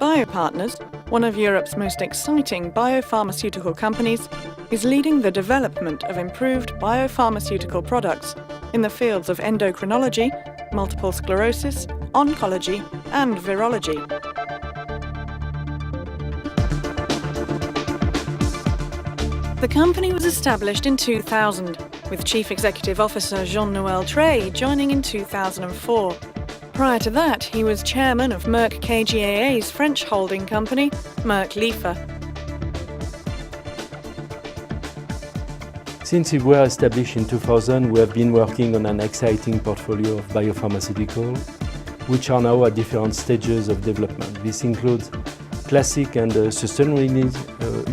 Biopartners, one of Europe's most exciting biopharmaceutical companies, is leading the development of improved biopharmaceutical products in the fields of endocrinology, multiple sclerosis, oncology, and virology. The company was established in 2000, with Chief Executive Officer Jean-Noël Trey joining in 2004. Prior to that, he was chairman of Merck KGaA's French holding company, Merck Life. Since we were established in 2000, we have been working on an exciting portfolio of biopharmaceuticals, which are now at different stages of development. This includes classic and sustained-release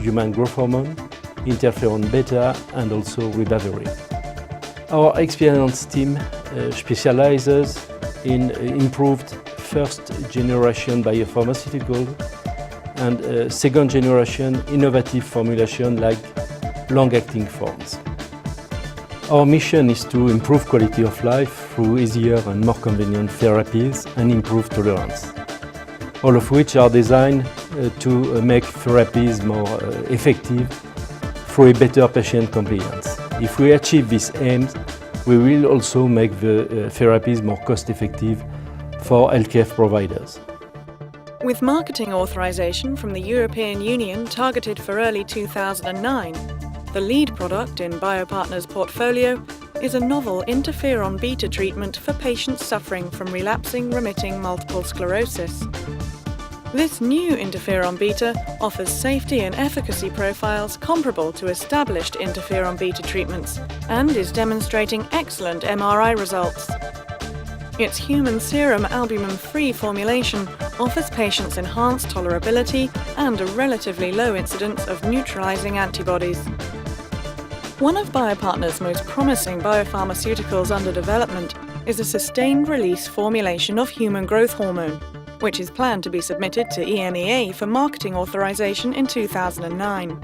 human growth hormone, interferon beta, and also ribavirin. Our experienced team specializes in improved first-generation biopharmaceutical and second-generation innovative formulation like long-acting forms. Our mission is to improve quality of life through easier and more convenient therapies and improve tolerance, all of which are designed to make therapies more effective through a better patient compliance. If we achieve these aims, we will also make the therapies more cost-effective for healthcare providers. With marketing authorization from the European Union targeted for early 2009, the lead product in Biopartners' portfolio is a novel interferon beta treatment for patients suffering from relapsing-remitting multiple sclerosis. This new interferon beta offers safety and efficacy profiles comparable to established interferon beta treatments and is demonstrating excellent MRI results. Its human serum albumin-free formulation offers patients enhanced tolerability and a relatively low incidence of neutralizing antibodies. One of Biopartners' most promising biopharmaceuticals under development is a sustained-release formulation of human growth hormone, which is planned to be submitted to EMEA for marketing authorization in 2009.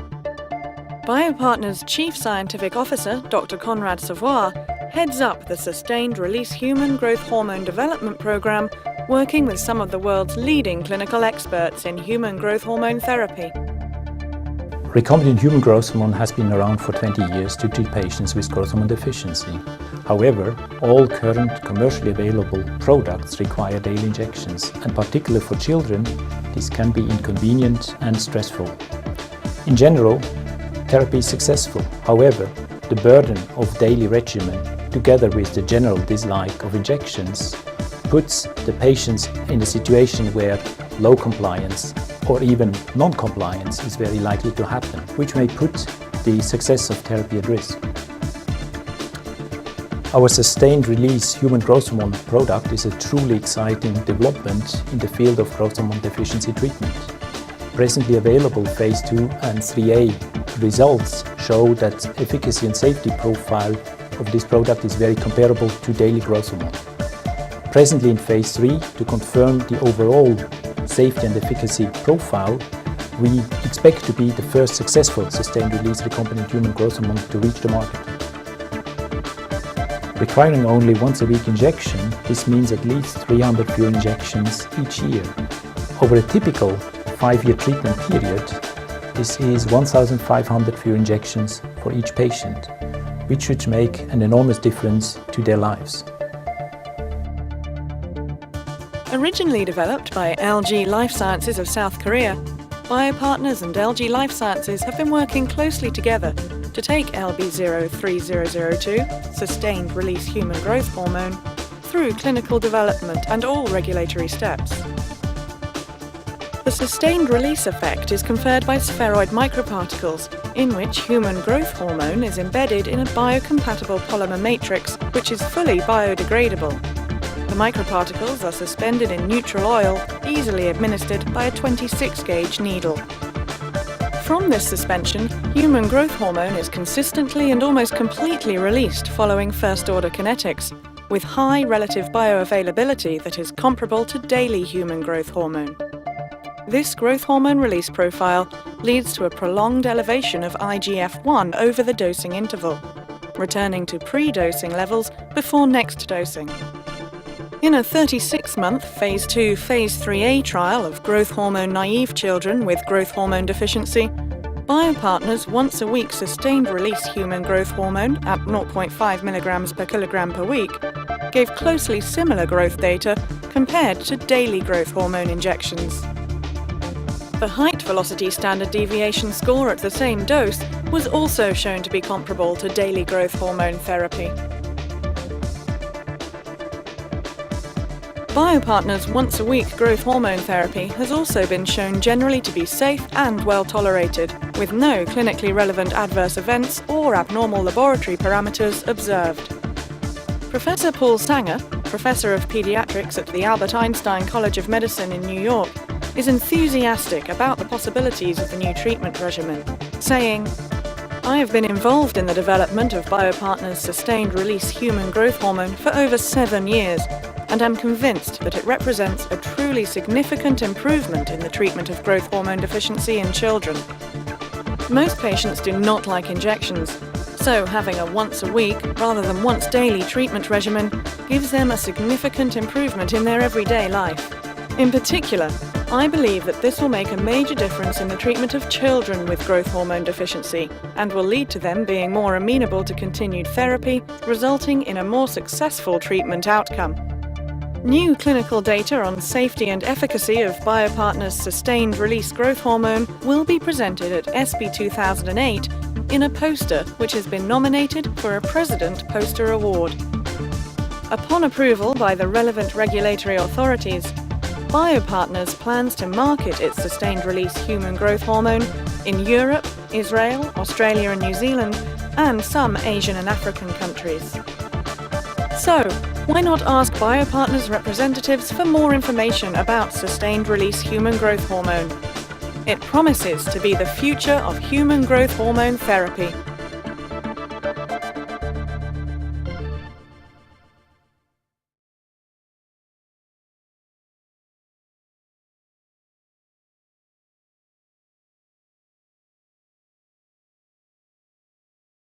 Biopartners' Chief Scientific Officer, Dr. Conrad Savoy, heads up the sustained-release human growth hormone development program, working with some of the world's leading clinical experts in human growth hormone therapy. Recombinant human growth hormone has been around for 20 years to treat patients with growth hormone deficiency. However, all current commercially available products require daily injections, and particularly for children, this can be inconvenient and stressful. In general, therapy is successful. However, the burden of daily regimen, together with the general dislike of injections, puts the patients in a situation where low compliance or even non-compliance is very likely to happen, which may put the success of therapy at risk. Our sustained-release human growth hormone product is a truly exciting development in the field of growth hormone deficiency treatment. Presently available Phase 2 and 3A results show that efficacy and safety profile of this product is very comparable to daily growth hormone. Presently in Phase 3, to confirm the overall safety and efficacy profile, we expect to be the first successful sustained-release recombinant human growth hormone to reach the market. Requiring only once-a-week injection, this means at least 300 fewer injections each year. Over a typical 5-year treatment period, this is 1,500 fewer injections for each patient, which should make an enormous difference to their lives. Originally developed by LG Life Sciences of South Korea, Biopartners and LG Life Sciences have been working closely together to take LB03002, sustained-release human growth hormone, through clinical development and all regulatory steps. The sustained-release effect is conferred by spheroid microparticles, in which human growth hormone is embedded in a biocompatible polymer matrix which is fully biodegradable. The microparticles are suspended in neutral oil, easily administered by a 26-gauge needle. From this suspension, human growth hormone is consistently and almost completely released following first-order kinetics, with high relative bioavailability that is comparable to daily human growth hormone. This growth hormone release profile leads to a prolonged elevation of IGF-1 over the dosing interval, returning to pre-dosing levels before next dosing. In a 36-month Phase 2, Phase 3A trial of growth hormone-naive children with growth hormone deficiency, Biopartners once-a-week sustained-release human growth hormone at 0.5 mg per kilogram per week gave closely similar growth data compared to daily growth hormone injections. The height velocity standard deviation score at the same dose was also shown to be comparable to daily growth hormone therapy. Biopartners' once-a-week growth hormone therapy has also been shown generally to be safe and well tolerated, with no clinically relevant adverse events or abnormal laboratory parameters observed. Professor Paul Sanger, Professor of Pediatrics at the Albert Einstein College of Medicine in New York, is enthusiastic about the possibilities of the new treatment regimen, saying, "I have been involved in the development of Biopartners' sustained-release human growth hormone for over 7 years, and am convinced that it represents a truly significant improvement in the treatment of growth hormone deficiency in children. Most patients do not like injections, so having a once-a-week rather than once-daily treatment regimen gives them a significant improvement in their everyday life. In particular, I believe that this will make a major difference in the treatment of children with growth hormone deficiency and will lead to them being more amenable to continued therapy, resulting in a more successful treatment outcome." New clinical data on safety and efficacy of Biopartners' sustained-release growth hormone will be presented at ESPE 2008 in a poster which has been nominated for a President Poster Award. Upon approval by the relevant regulatory authorities, Biopartners plans to market its sustained-release human growth hormone in Europe, Israel, Australia and New Zealand, and some Asian and African countries. So, why not ask Biopartners representatives for more information about sustained-release human growth hormone? It promises to be the future of human growth hormone therapy.